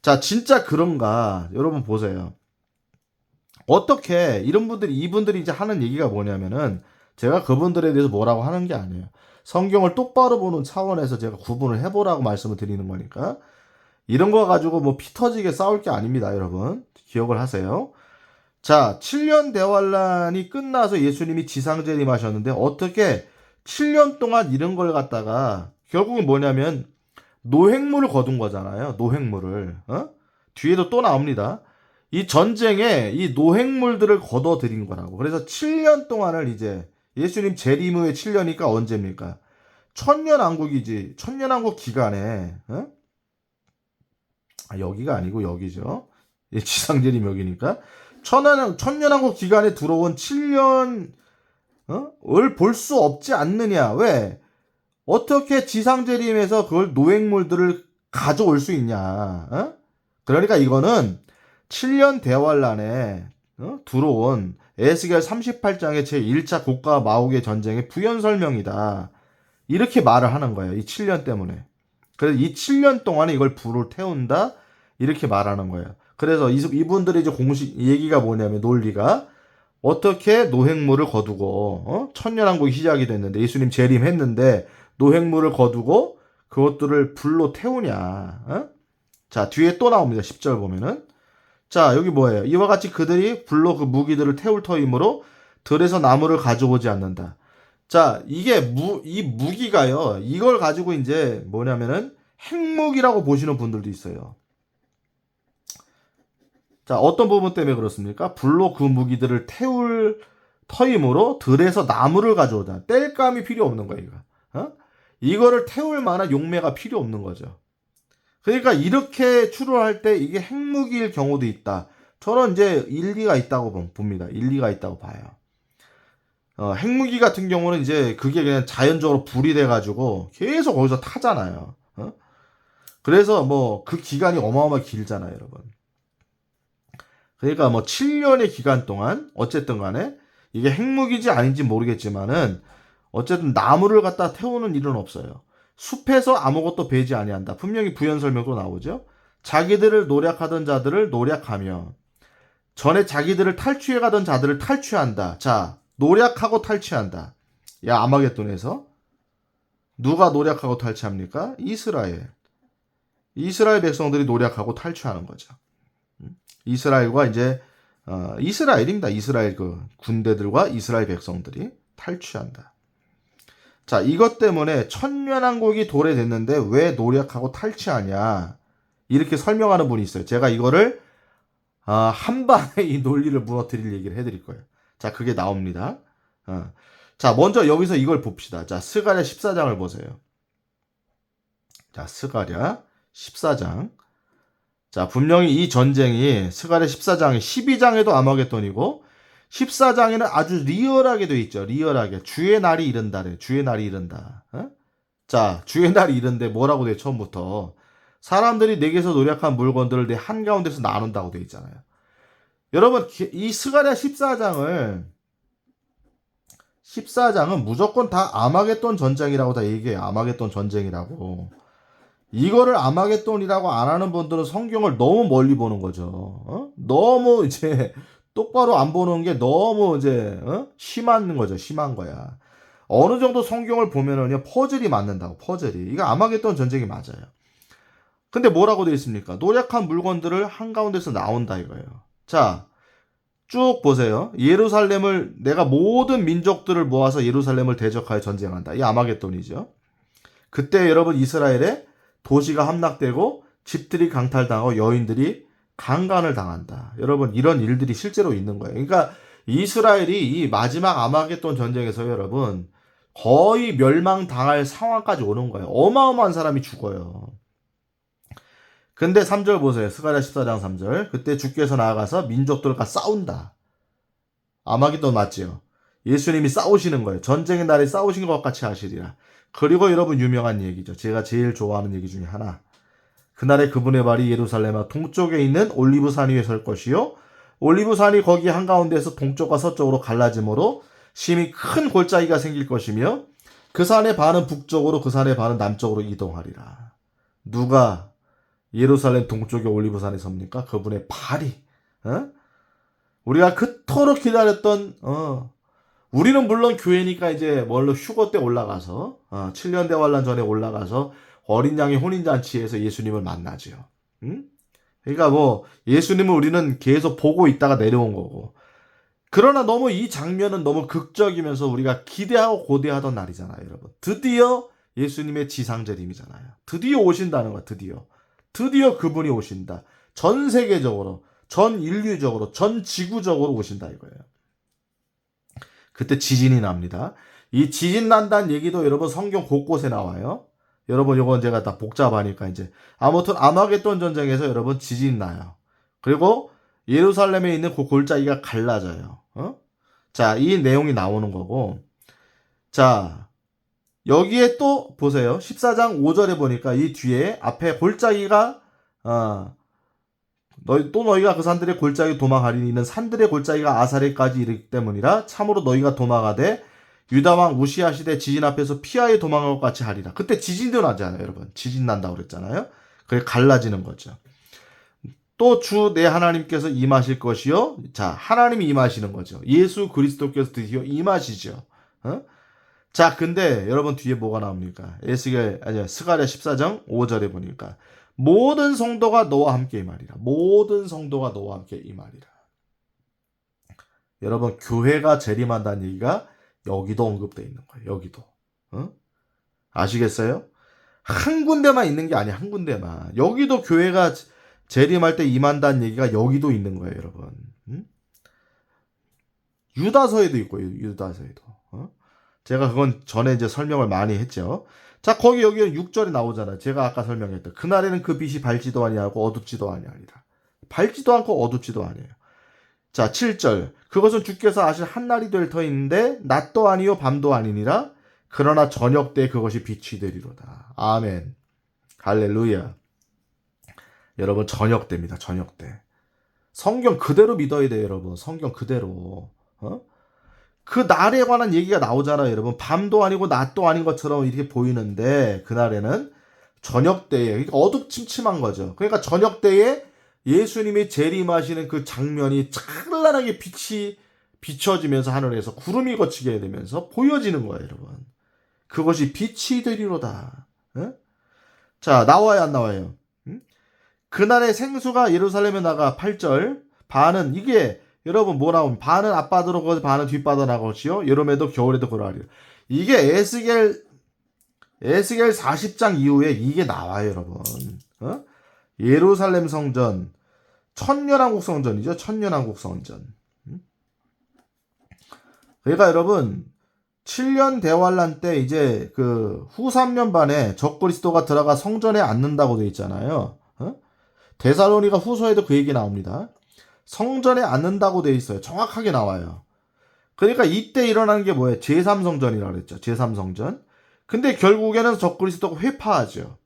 자, 진짜 그런가? 여러분 보세요. 어떻게 이분들이 이제 하는 얘기가 뭐냐면은 제가 그분들에 대해서 뭐라고 하는 게 아니에요. 성경을 똑바로 보는 차원에서 제가 구분을 해보라고 말씀을 드리는 거니까 이런 거 가지고 뭐 피 터지게 싸울 게 아닙니다, 여러분. 기억을 하세요. 자, 7년 대환란이 끝나서 예수님이 지상재림하셨는데 어떻게 7년 동안 이런 걸 갖다가 결국은 뭐냐면 노획물을 거둔 거잖아요. 노획물을. 뒤에도 또 나옵니다. 이 전쟁에 이 노획물들을 거둬들인 거라고. 그래서 7년 동안을 이제 예수님 재림 후에 7년이니까 언제입니까? 천년왕국이지. 천년왕국 기간에 여기가 아니고 여기죠. 지상재림 여기니까 천년왕국 기간에 들어온 7년을 볼 수 없지 않느냐. 왜? 어떻게 지상재림에서 그걸 노획물들을 가져올 수 있냐. 그러니까 이거는 7년 대환란에 들어온 에스겔 38장의 제1차 국가 마옥의 전쟁의 부연 설명이다. 이렇게 말을 하는 거예요. 이 7년 때문에. 그래서 이 7년 동안에 이걸 불을 태운다. 이렇게 말하는 거예요. 그래서 이분들의 이제 공식 얘기가 뭐냐면 논리가 어떻게 노획물을 거두고 천년왕국이 시작이 됐는데 예수님 재림했는데 노획물을 거두고 그것들을 불로 태우냐. 자, 뒤에 또 나옵니다. 10절 보면은. 자, 여기 뭐예요? 이와 같이 그들이 불로 그 무기들을 태울 터이므로 들에서 나무를 가져오지 않는다. 자, 이 무기가요. 이걸 가지고 이제 뭐냐면은 핵무기라고 보시는 분들도 있어요. 자, 어떤 부분 때문에 그렇습니까? 불로 그 무기들을 태울 터이므로 들에서 나무를 가져오다. 땔감이 필요 없는 거야, 이거. 이거를 태울 만한 용매가 필요 없는 거죠. 그러니까 이렇게 추론할 때 이게 핵무기일 경우도 있다. 저는 이제 일리가 있다고 봅니다. 일리가 있다고 봐요. 핵무기 같은 경우는 이제 그게 그냥 자연적으로 불이 돼가지고 계속 거기서 타잖아요. 그래서 뭐 그 기간이 어마어마하게 길잖아요, 여러분. 그러니까 뭐 7년의 기간 동안 어쨌든 간에 이게 핵무기지 아닌지 모르겠지만은 어쨌든 나무를 갖다 태우는 일은 없어요. 숲에서 아무것도 베지 아니한다. 분명히 부연 설명도 나오죠. 자기들을 노략하던 자들을 노략하며 전에 자기들을 탈취해가던 자들을 탈취한다. 자, 노략하고 탈취한다. 야, 아마겟돈에서 누가 노략하고 탈취합니까? 이스라엘 백성들이 노략하고 탈취하는 거죠. 이스라엘과 이제 이스라엘입니다. 이스라엘 그 군대들과 이스라엘 백성들이 탈취한다. 자, 이것 때문에 천년왕국이 도래됐는데 왜 노략하고 탈취하냐 이렇게 설명하는 분이 있어요. 제가 이거를 한 방에 이 논리를 무너뜨릴 얘기를 해드릴 거예요. 자, 그게 나옵니다. 자, 먼저 여기서 이걸 봅시다. 자, 스가랴 14장을 보세요. 자, 스가랴 14장. 자, 분명히 이 전쟁이 스가랴 14장에 12장에도 아마겟돈이고 14장에는 아주 리얼하게 돼 있죠. 리얼하게. 주의 날이 이른다래. 주의 날이 이른다. 자, 주의 날이 이른데 뭐라고 돼? 처음부터. 사람들이 내게서 노력한 물건들을 내 한가운데서 나눈다고 돼 있잖아요. 여러분, 이 스가랴 14장은 무조건 다 아마겟돈 전쟁이라고 다 얘기해요. 아마겟돈 전쟁이라고. 이거를 아마겟돈이라고 안 하는 분들은 성경을 너무 멀리 보는 거죠. 너무 이제 똑바로 안 보는 게 너무 이제 심한 거죠. 심한 거야. 어느 정도 성경을 보면은요 퍼즐이 맞는다고. 퍼즐이. 이거 아마겟돈 전쟁이 맞아요. 근데 뭐라고 되어 있습니까? 노력한 물건들을 한가운데서 나온다 이거예요. 자, 쭉 보세요. 예루살렘을 내가 모든 민족들을 모아서 예루살렘을 대적하여 전쟁한다. 이 아마겟돈이죠. 그때 여러분 이스라엘에 도시가 함락되고 집들이 강탈당하고 여인들이 강간을 당한다. 여러분 이런 일들이 실제로 있는 거예요. 그러니까 이스라엘이 이 마지막 아마겟돈 전쟁에서 여러분 거의 멸망당할 상황까지 오는 거예요. 어마어마한 사람이 죽어요. 근데 3절 보세요. 스가랴 14장 3절. 그때 주께서 나아가서 민족들과 싸운다. 아마겟돈 맞지요? 예수님이 싸우시는 거예요. 전쟁의 날에 싸우신 것 같이 하시리라. 그리고 여러분 유명한 얘기죠. 제가 제일 좋아하는 얘기 중에 하나. 그날에 그분의 발이 예루살렘 동쪽에 있는 올리브산 위에 설 것이요. 올리브산이 거기 한가운데에서 동쪽과 서쪽으로 갈라짐으로 심히 큰 골짜기가 생길 것이며 그 산의 반은 북쪽으로 그 산의 반은 남쪽으로 이동하리라. 누가 예루살렘 동쪽의 올리브산에 섭니까? 그분의 발이. 우리가 그토록 기다렸던 우리는 물론 교회니까 이제 뭘로 휴거 때 올라가서 7년 대환란 전에 올라가서 어린 양의 혼인잔치에서 예수님을 만나죠. 그러니까 뭐 예수님을 우리는 계속 보고 있다가 내려온 거고. 그러나 너무 이 장면은 너무 극적이면서 우리가 기대하고 고대하던 날이잖아요, 여러분. 드디어 예수님의 지상재림이잖아요. 드디어 오신다는 거야, 드디어. 드디어 그분이 오신다. 전 세계적으로, 전 인류적으로, 전 지구적으로 오신다 이거예요. 그때 지진이 납니다. 이 지진 난다는 얘기도 여러분 성경 곳곳에 나와요. 여러분 이건 제가 다 복잡하니까 이제 아무튼 아마겟돈 전쟁에서 여러분 지진 나요. 그리고 예루살렘에 있는 그 골짜기가 갈라져요. 자, 이 내용이 나오는 거고. 자, 여기에 또 보세요. 14장 5절에 보니까 이 뒤에 앞에 골짜기가 너희가 그 산들의 골짜기 도망하리니 이는 산들의 골짜기가 아사레까지 이르기 때문이라 참으로 너희가 도망하되 유다왕 우시야 시대 지진 앞에서 피하여 도망할 것 같이 하리라. 그때 지진도 나잖아요, 여러분. 지진 난다고 그랬잖아요. 그게 갈라지는 거죠. 또 주 내 하나님께서 임하실 것이요. 자, 하나님이 임하시는 거죠. 예수 그리스도께서 드디어 임하시죠. 자, 근데 여러분 뒤에 뭐가 나옵니까? 스가랴 14장 5절에 보니까 모든 성도가 너와 함께 임하리라. 모든 성도가 너와 함께 임하리라. 여러분, 교회가 재림한다는 얘기가 여기도 언급되어 있는 거예요. 여기도. 아시겠어요? 한 군데만 있는 게 아니야. 한 군데만. 여기도 교회가 재림할 때 임한다는 얘기가 여기도 있는 거예요, 여러분. 유다서에도 있고요. 유다서에도. 제가 그건 전에 이제 설명을 많이 했죠. 자, 여기 6절에 나오잖아요. 제가 아까 설명했던 그날에는 그 빛이 밝지도 아니하고 어둡지도 아니하리라. 밝지도 않고 어둡지도 아니에요. 자, 7절. 그것은 주께서 아실 한날이 될 터인데 낮도 아니요 밤도 아니니라. 그러나 저녁 때 그것이 빛이 되리로다. 아멘. 할렐루야. 여러분, 저녁 때입니다. 저녁 때. 성경 그대로 믿어야 돼요, 여러분. 성경 그대로. 그 날에 관한 얘기가 나오잖아요, 여러분. 밤도 아니고 낮도 아닌 것처럼 이렇게 보이는데 그날에는 저녁 때에, 그러니까 어둡침침한 거죠. 그러니까 저녁 때에 예수님이 재림하시는 그 장면이 찬란하게 빛이 비춰지면서 하늘에서 구름이 거치게 되면서 보여지는 거예요, 여러분. 그것이 빛이 되리로다. 자, 나와요, 안 나와요? 그날에 생수가 예루살렘에 나가 8절. 반은 이게 여러분 뭐 나오면 반은 앞바다로 거기 반은 뒷바다 나가시요 여름에도 겨울에도 그러하리라. 이게 에스겔 40장 이후에 이게 나와요, 여러분. 예루살렘 성전, 천년왕국 성전이죠. 천년왕국 성전. 그러니까 여러분 7년 대환란 때 이제 그 후 3년 반에 적그리스도가 들어가 성전에 앉는다고 돼 있잖아요. 데살로니가 후서에도 그 얘기 나옵니다. 성전에 앉는다고 돼 있어요. 정확하게 나와요. 그러니까 이때 일어나는 게 뭐예요? 제3성전이라고 그랬죠. 제3성전. 근데 결국에는 적그리스도가 회파하죠.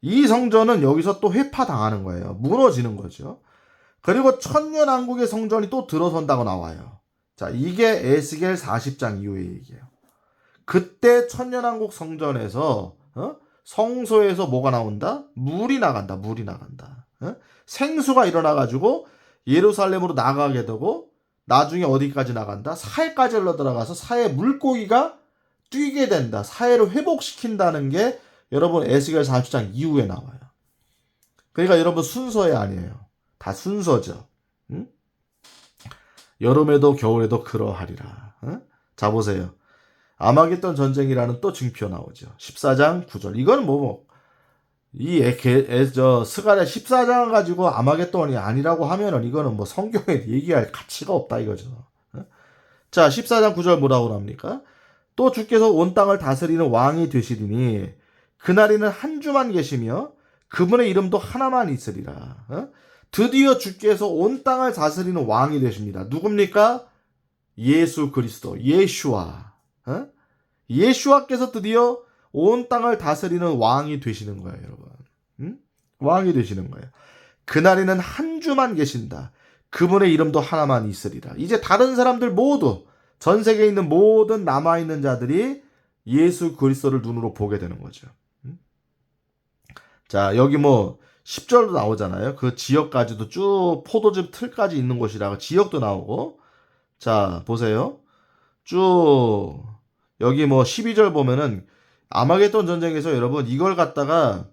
이 성전은 여기서 또 회파당하는 거예요. 무너지는 거죠. 그리고 천년왕국의 성전이 또 들어선다고 나와요. 자, 이게 에스겔 40장 이후의 얘기예요. 그때 천년왕국 성전에서 성소에서 뭐가 나온다? 물이 나간다. 물이 나간다. 생수가 일어나가지고 예루살렘으로 나가게 되고 나중에 어디까지 나간다? 사해까지 흘러들어가서 사해 물고기가 뛰게 된다. 사해를 회복시킨다는 게 여러분 에스겔 40장 이후에 나와요. 그러니까 여러분 순서에 아니에요. 다 순서죠. 여름에도 겨울에도 그러하리라. 자, 보세요. 아마겟돈 전쟁이라는 또 증표 나오죠. 14장 9절. 이건 스가랴 14장 가지고 아마겟돈이 아니라고 하면은 이거는 뭐 성경에 얘기할 가치가 없다 이거죠. 자, 14장 9절 뭐라고 나옵니까? 또 주께서 온 땅을 다스리는 왕이 되시리니 그날에는 한 주만 계시며 그분의 이름도 하나만 있으리라. 드디어 주께서 온 땅을 다스리는 왕이 되십니다. 누굽니까? 예수 그리스도, 예슈아. 예슈아께서 드디어 온 땅을 다스리는 왕이 되시는 거예요, 여러분. 왕이 되시는 거예요. 그날에는 한 주만 계신다. 그분의 이름도 하나만 있으리라. 이제 다른 사람들 모두, 전 세계에 있는 모든 남아있는 자들이 예수 그리스도를 눈으로 보게 되는 거죠. 자, 여기 10절도 나오잖아요. 그 지역까지도 쭉 포도즙 틀까지 있는 곳이라고 지역도 나오고. 자, 보세요. 쭉 여기 12절 보면은 아마겟돈 전쟁에서 여러분 이걸 갖다가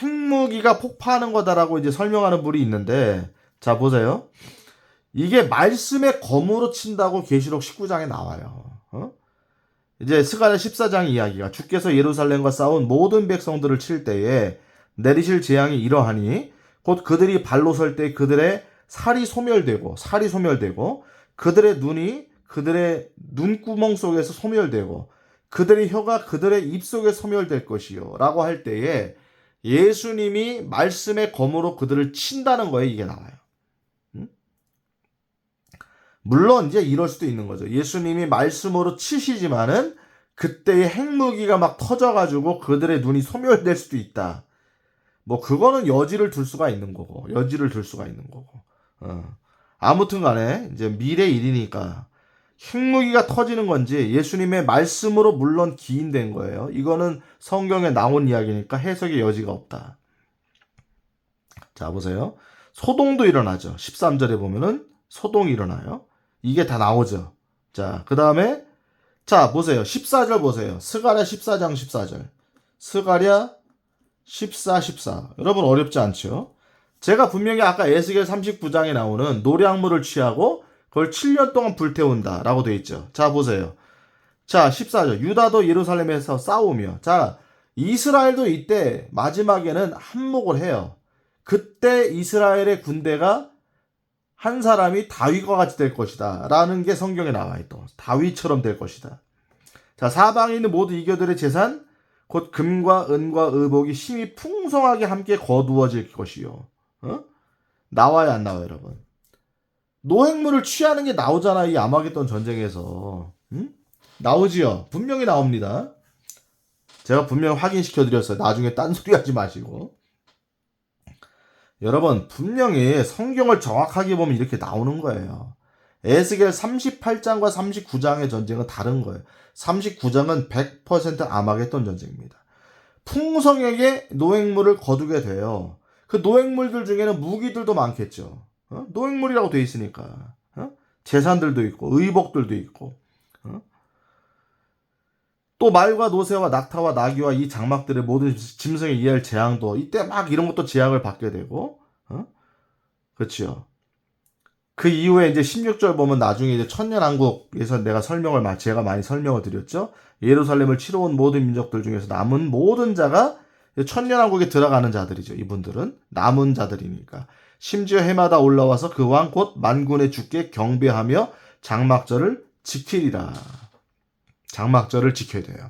핵무기가 폭파하는 거다라고 이제 설명하는 분이 있는데, 자, 보세요. 이게 말씀의 검으로 친다고 계시록 19장에 나와요. 이제 스가랴 14장 이야기가 주께서 예루살렘과 싸운 모든 백성들을 칠 때에 내리실 재앙이 이러하니 곧 그들이 발로 설 때 그들의 살이 소멸되고 그들의 눈이 그들의 눈구멍 속에서 소멸되고 그들의 혀가 그들의 입 속에 소멸될 것이요 라고 할 때에 예수님이 말씀의 검으로 그들을 친다는 거예요. 이게 나와요. 물론 이제 이럴 수도 있는 거죠. 예수님이 말씀으로 치시지만은 그때의 핵무기가 막 터져가지고 그들의 눈이 소멸될 수도 있다. 뭐 그거는 여지를 둘 수가 있는 거고, 아무튼 간에 이제 미래 일이니까 핵무기가 터지는 건지 예수님의 말씀으로 물론 기인된 거예요. 이거는 성경에 나온 이야기니까 해석의 여지가 없다. 자, 보세요. 소동도 일어나죠. 13절에 보면은 소동이 일어나요. 이게 다 나오죠. 자, 그 다음에 자, 보세요. 14절 보세요. 스가랴 14장 14절. 스가랴 14, 14. 여러분 어렵지 않죠? 제가 분명히 아까 에스겔 39장에 나오는 노량물을 취하고 그걸 7년 동안 불태운다 라고 되어 있죠. 자, 보세요. 자, 14절. 유다도 예루살렘에서 싸우며. 자, 이스라엘도 이때 마지막에는 한몫을 해요. 그때 이스라엘의 군대가 한 사람이 다윗과 같이 될 것이다 라는 게 성경에 나와 있다. 다윗처럼 될 것이다. 자, 사방에 있는 모든 이교들의 재산 곧 금과 은과 의복이 힘이 풍성하게 함께 거두어질 것이요. 나와요, 안 나와요, 여러분? 노획물을 취하는 게 나오잖아, 이 아마겟돈 전쟁에서. 나오지요. 분명히 나옵니다. 제가 분명히 확인시켜드렸어요. 나중에 딴소리 하지 마시고. 여러분, 분명히 성경을 정확하게 보면 이렇게 나오는 거예요. 에스겔 38장과 39장의 전쟁은 다른 거예요. 39장은 100% 아마겟돈 전쟁입니다. 풍성하게 노획물을 거두게 돼요. 그 노획물들 중에는 무기들도 많겠죠. 노획물이라고 돼 있으니까. 재산들도 있고 의복들도 있고. 또 말과 노새와 낙타와 나귀와 이 장막들의 모든 짐승에 이해할 재앙도 이때 막 이런 것도 재앙을 받게 되고, 그렇죠. 그 이후에 이제 16절 보면 나중에 이제 천년왕국에서 제가 많이 설명을 드렸죠. 예루살렘을 치러 온 모든 민족들 중에서 남은 모든 자가 천년왕국에 들어가는 자들이죠. 이분들은 남은 자들이니까. 심지어 해마다 올라와서 그 왕 곧 만군의 주께 경배하며 장막절을 지키리라. 장막절을 지켜야 돼요.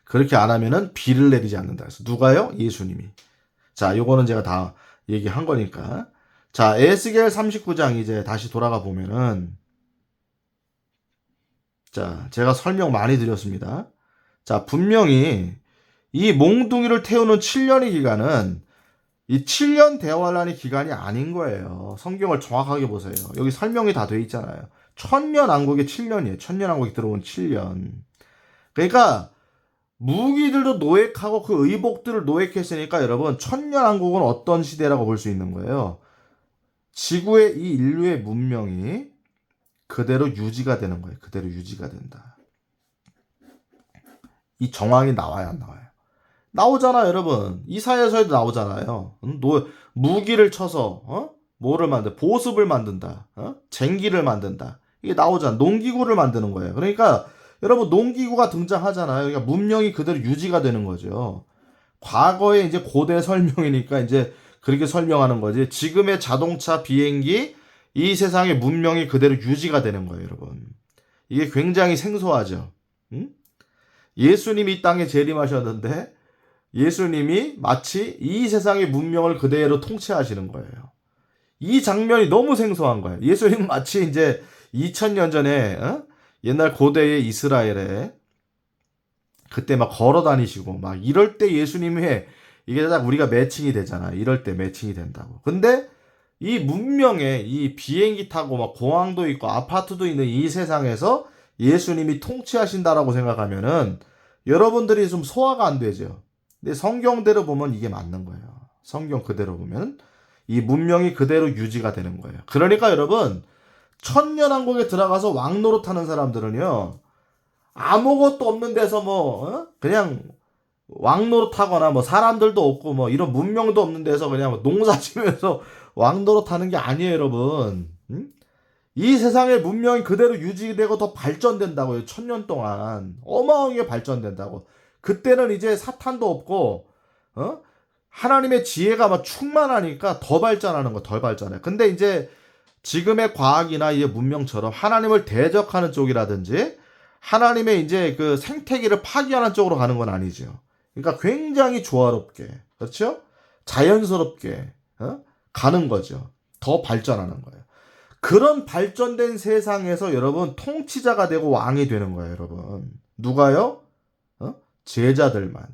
그렇게 안 하면은 비를 내리지 않는다. 그래서 누가요? 예수님이. 자, 요거는 제가 다 얘기한 거니까. 자, 에스겔 39장 이제 다시 돌아가 보면은, 자, 제가 설명 많이 드렸습니다. 자, 분명히 이 몽둥이를 태우는 7년의 기간은 이 7년 대환란의 기간이 아닌 거예요. 성경을 정확하게 보세요. 여기 설명이 다 돼 있잖아요. 천년왕국의 7년이에요. 천년왕국이 들어온 7년. 그러니까 무기들도 노획하고 그 의복들을 노획했으니까 여러분 천년왕국은 어떤 시대라고 볼 수 있는 거예요. 지구의 이 인류의 문명이 그대로 유지가 되는 거예요. 그대로 유지가 된다. 이 정황이 나와요, 안 나와요? 나오잖아요, 여러분. 이사야서에도 나오잖아요. 무기를 쳐서 뭐를 만든 보습을 만든다. 쟁기를 만든다. 이게 나오잖아. 농기구를 만드는 거예요. 그러니까 여러분 농기구가 등장하잖아요. 그러니까 문명이 그대로 유지가 되는 거죠. 과거에 이제 고대 설명이니까 이제 그렇게 설명하는 거지. 지금의 자동차, 비행기, 이 세상의 문명이 그대로 유지가 되는 거예요, 여러분. 이게 굉장히 생소하죠. 예수님이 이 땅에 재림하셨는데 예수님이 마치 이 세상의 문명을 그대로 통치하시는 거예요. 이 장면이 너무 생소한 거예요. 예수님은 마치 이제 2000년 전에 옛날 고대의 이스라엘에 그때 막 걸어 다니시고 막 이럴 때 예수님의 이게 딱 우리가 매칭이 되잖아. 이럴 때 매칭이 된다고. 근데 이 문명에 이 비행기 타고 막 공항도 있고 아파트도 있는 이 세상에서 예수님이 통치하신다라고 생각하면은 여러분들이 좀 소화가 안 되죠. 근데 성경대로 보면 이게 맞는 거예요. 성경 그대로 보면 이 문명이 그대로 유지가 되는 거예요. 그러니까 여러분 천년왕국에 들어가서 왕노릇하는 사람들은요 아무것도 없는 데서 그냥 왕노릇하거나 사람들도 없고 이런 문명도 없는 데서 그냥 농사 지면서 왕노릇하는 게 아니에요, 여러분. 이 세상의 문명이 그대로 유지되고 더 발전된다고요. 1000년 동안 어마어마하게 발전된다고. 그때는 이제 사탄도 없고 하나님의 지혜가 막 충만하니까 더 발전하는 거, 더 발전해. 근데 이제 지금의 과학이나 이제 문명처럼 하나님을 대적하는 쪽이라든지 하나님의 이제 그 생태계를 파괴하는 쪽으로 가는 건 아니죠. 그러니까 굉장히 조화롭게, 그렇죠? 자연스럽게 가는 거죠. 더 발전하는 거예요. 그런 발전된 세상에서 여러분 통치자가 되고 왕이 되는 거예요, 여러분. 누가요? 제자들만.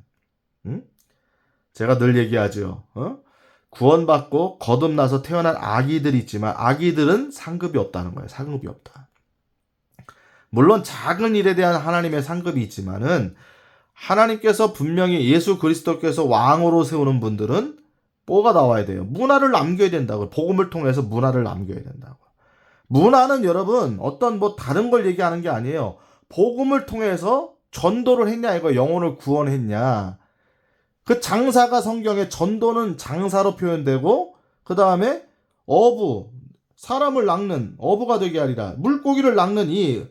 응? 제가 늘 얘기하죠. 구원받고 거듭나서 태어난 아기들이 있지만 아기들은 상급이 없다는 거예요. 상급이 없다. 물론 작은 일에 대한 하나님의 상급이 있지만은 하나님께서 분명히 예수 그리스도께서 왕으로 세우는 분들은 뭐가 나와야 돼요? 문화를 남겨야 된다고. 복음을 통해서 문화를 남겨야 된다고. 문화는 여러분 어떤 뭐 다른 걸 얘기하는 게 아니에요. 복음을 통해서 전도를 했냐 이거 영혼을 구원했냐. 그 장사가 성경에 전도는 장사로 표현되고 그 다음에 어부 사람을 낚는 어부가 되게 하리라. 물고기를 낚는 이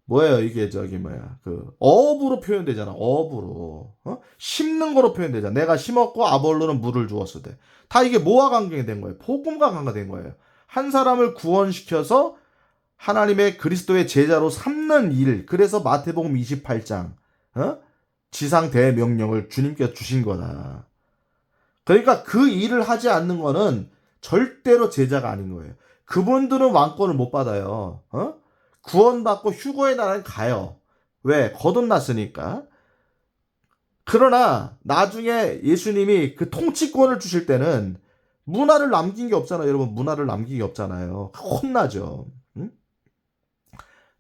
뭐예요 이게 저기 뭐야 그 어부로 표현되잖아. 어부로 심는 거로 표현되잖아. 내가 심었고 아볼로는 물을 주었을 때 다 이게 뭐와 관계된 거예요? 복음과 관계된 거예요. 한 사람을 구원시켜서 하나님의 그리스도의 제자로 삼는 일. 그래서 마태복음 28장 지상 대명령을 주님께서 주신 거다. 그러니까 그 일을 하지 않는 거는 절대로 제자가 아닌 거예요. 그분들은 왕권을 못 받아요. 구원받고 휴거의 나라에 가요. 왜? 거듭났으니까. 그러나 나중에 예수님이 그 통치권을 주실 때는 문화를 남긴 게 없잖아요. 여러분 문화를 남긴 게 없잖아요. 혼나죠. 응?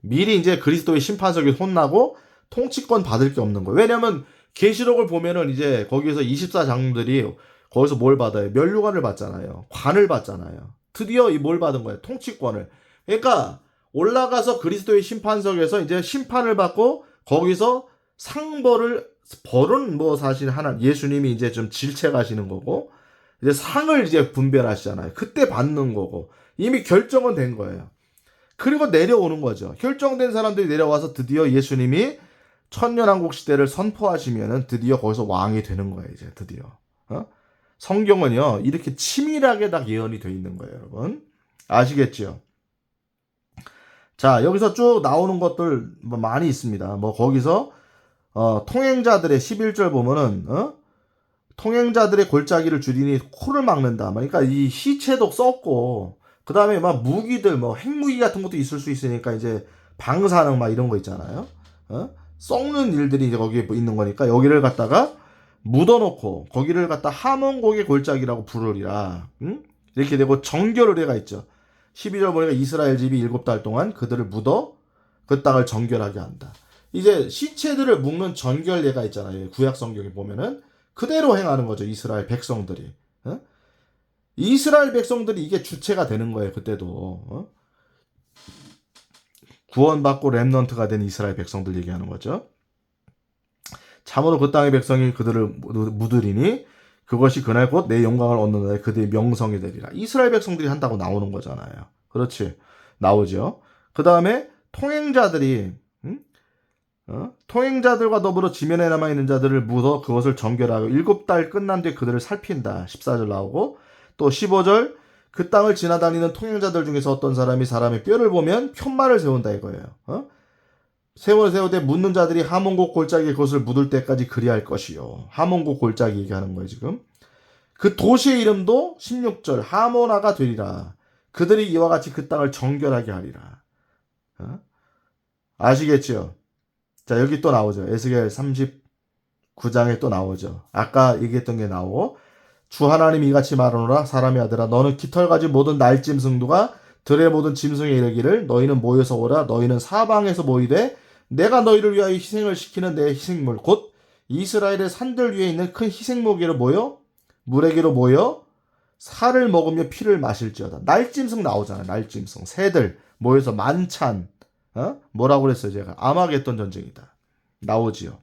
미리 이제 그리스도의 심판석에 혼나고 통치권 받을 게 없는 거예요. 왜냐면 계시록을 보면은 이제 거기에서 24장들이 거기서 뭘 받아요? 면류관을 받잖아요. 관을 받잖아요. 드디어 이 뭘 받은 거예요? 통치권을. 그러니까 올라가서 그리스도의 심판석에서 이제 심판을 받고 거기서 벌은 뭐 사실 하나 예수님이 이제 좀 질책하시는 거고 이제 상을 이제 분별하시잖아요. 그때 받는 거고 이미 결정은 된 거예요. 그리고 내려오는 거죠. 결정된 사람들이 내려와서 드디어 예수님이 천년왕국 시대를 선포하시면은 드디어 거기서 왕이 되는 거예요. 이제 드디어. 성경은요 이렇게 치밀하게 다 예언이 돼 있는 거예요, 여러분. 아시겠죠? 자 여기서 쭉 나오는 것들 뭐 많이 있습니다. 뭐 거기서 통행자들의 11절 보면은 통행자들의 골짜기를 줄이니 코를 막는다. 그러니까 이 시체도 썩고 그 다음에 막 무기들 뭐 핵무기 같은 것도 있을 수 있으니까 이제 방사능 막 이런 거 있잖아요. 썩는 일들이 이제 거기에 있는 거니까 여기를 갖다가 묻어놓고 거기를 갖다 하몬곡의 골짜기라고 부르리라. 이렇게 되고 정결의례가 있죠. 12절 보니까 이스라엘 집이 7달 동안 그들을 묻어 그 땅을 정결하게 한다. 이제 시체들을 묵는 정결례가 있잖아요. 구약 성경에 보면은 그대로 행하는 거죠. 이스라엘 백성들이. 이스라엘 백성들이 이게 주체가 되는 거예요. 그때도. 구원받고 렘넌트가 된 이스라엘 백성들 얘기하는 거죠. 참으로 그 땅의 백성이 그들을 묻으리니 그것이 그날 곧 내 영광을 얻는 날에 그들의 명성이 되리라. 이스라엘 백성들이 한다고 나오는 거잖아요. 그렇지. 나오죠. 그 다음에 통행자들이 통행자들과 더불어 지면에 남아있는 자들을 묻어 그것을 정결하고 7달 끝난 뒤에 그들을 살핀다. 14절 나오고 또 15절 그 땅을 지나다니는 통행자들 중에서 어떤 사람이 사람의 뼈를 보면 편말을 세운다 이거예요. 세월을 세우되 묻는 자들이 하몬곡 골짜기에 그것을 묻을 때까지 그리할 것이요. 하몬곡 골짜기 얘기하는 거예요 지금. 그 도시의 이름도 16절 하모나가 되리라. 그들이 이와 같이 그 땅을 정결하게 하리라. 아시겠죠? 자 여기 또 나오죠. 에스겔 39장에 또 나오죠. 아까 얘기했던 게 나오고 주 하나님이 이같이 말하노라 사람의 아들아 너는 깃털가지 모든 날짐승도가 들의 모든 짐승에 이르기를 너희는 모여서 오라 너희는 사방에서 모이되 내가 너희를 위하여 희생을 시키는 내 희생물 곧 이스라엘의 산들 위에 있는 큰 희생목에로 모여 물에게로 모여 살을 먹으며 피를 마실지어다. 날짐승 나오잖아요. 날짐승 새들 모여서 만찬 뭐라고 그랬어요 제가 아마겟돈 전쟁이다 나오지요.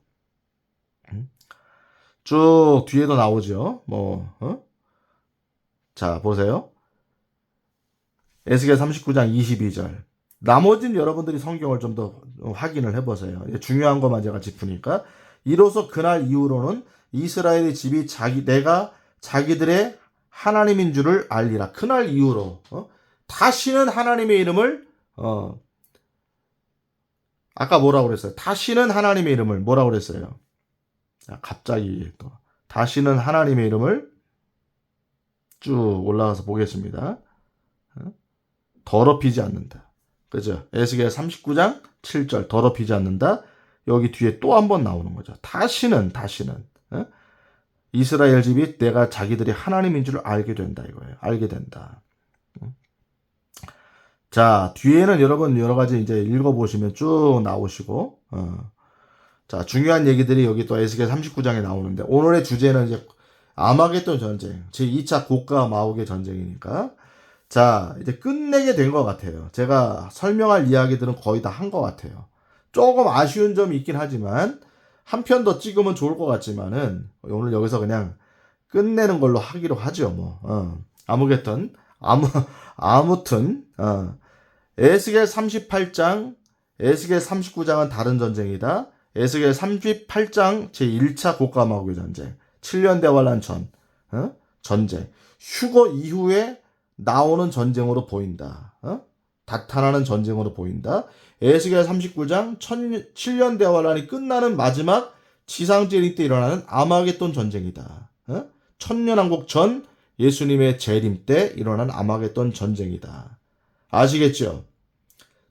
쭉 뒤에도 나오죠. 자 보세요. 에스겔 39장 22절. 나머지는 여러분들이 성경을 좀 더 확인을 해보세요. 중요한 것만 제가 짚으니까. 이로써 그날 이후로는 이스라엘의 집이 내가 자기들의 하나님인 줄을 알리라. 그날 이후로 다시는 하나님의 이름을 아까 뭐라고 그랬어요? 다시는 하나님의 이름을 뭐라고 그랬어요? 갑자기 또 다시는 하나님의 이름을 쭉 올라가서 보겠습니다. 더럽히지 않는다. 그죠? 에스겔 39장 7절 더럽히지 않는다. 여기 뒤에 또 한 번 나오는 거죠. 다시는 어? 이스라엘 집이 내가 자기들이 하나님인 줄 알게 된다 이거예요. 알게 된다. 자, 뒤에는 여러분 여러 가지 이제 읽어보시면 쭉 나오시고, 자, 중요한 얘기들이 여기 또 에스겔 39장에 나오는데, 오늘의 주제는 이제 아마겟돈 전쟁, 제2차 고가 마옥의 전쟁이니까, 자, 이제 끝내게 된 것 같아요. 제가 설명할 이야기들은 거의 다 한 것 같아요. 조금 아쉬운 점이 있긴 하지만, 한 편 더 찍으면 좋을 것 같지만은, 오늘 여기서 그냥 끝내는 걸로 하기로 하죠, 뭐. 아무튼, 에스겔 38장, 에스겔 39장은 다른 전쟁이다. 에스겔 38장 제1차 고가마고의 전쟁, 7년 대환란 전쟁, 휴거 이후에 나오는 전쟁으로 보인다. 나타나는 전쟁으로 보인다. 에스겔 39장 7년 대환란이 끝나는 마지막 지상재림 때 일어나는 아마겟돈 전쟁이다. 천년왕국 전 예수님의 재림 때 일어난 아마겟돈 전쟁이다. 아시겠죠?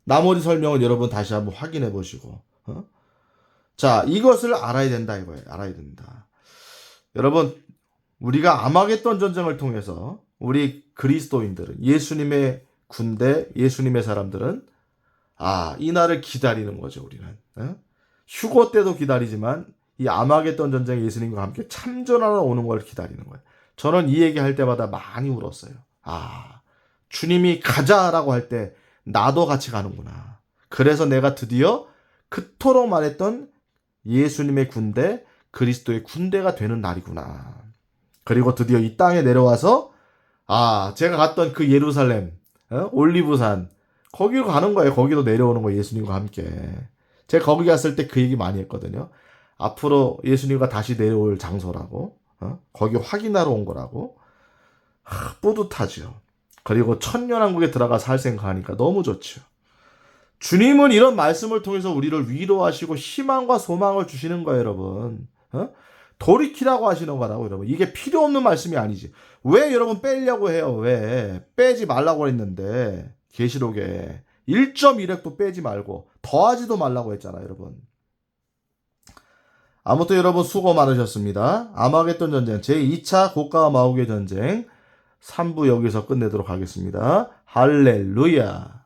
나머지 설명은 여러분 다시 한번 확인해 보시고, 자, 이것을 알아야 된다 이거예요. 알아야 된다. 여러분, 우리가 아마겟돈 전쟁을 통해서 우리 그리스도인들은, 예수님의 군대, 예수님의 사람들은 이 날을 기다리는 거죠. 우리는 휴거 때도 기다리지만 이 아마겟돈 전쟁에 예수님과 함께 참전하러 오는 걸 기다리는 거예요. 저는 이 얘기할 때마다 많이 울었어요. 주님이 가자라고 할 때 나도 같이 가는구나. 그래서 내가 드디어 그토록 말했던 예수님의 군대, 그리스도의 군대가 되는 날이구나. 그리고 드디어 이 땅에 내려와서 제가 갔던 그 예루살렘, 올리브산, 거기로 가는 거예요. 거기로 내려오는 거예요. 예수님과 함께. 제가 거기 갔을 때 그 얘기 많이 했거든요. 앞으로 예수님과 다시 내려올 장소라고, 거기 확인하러 온 거라고. 뿌듯하죠. 그리고 천년왕국에 들어가 살 생각하니까 너무 좋죠. 주님은 이런 말씀을 통해서 우리를 위로하시고 희망과 소망을 주시는 거예요, 여러분. 돌이키라고 하시는 거라고, 여러분. 이게 필요 없는 말씀이 아니지. 왜 여러분 빼려고 해요? 왜? 빼지 말라고 했는데, 계시록에 1.1획도 빼지 말고 더하지도 말라고 했잖아요, 여러분. 아무튼 여러분 수고 많으셨습니다. 아마겟돈 전쟁 제2차 고가 마옥의 전쟁 3부 여기서 끝내도록 하겠습니다. 할렐루야.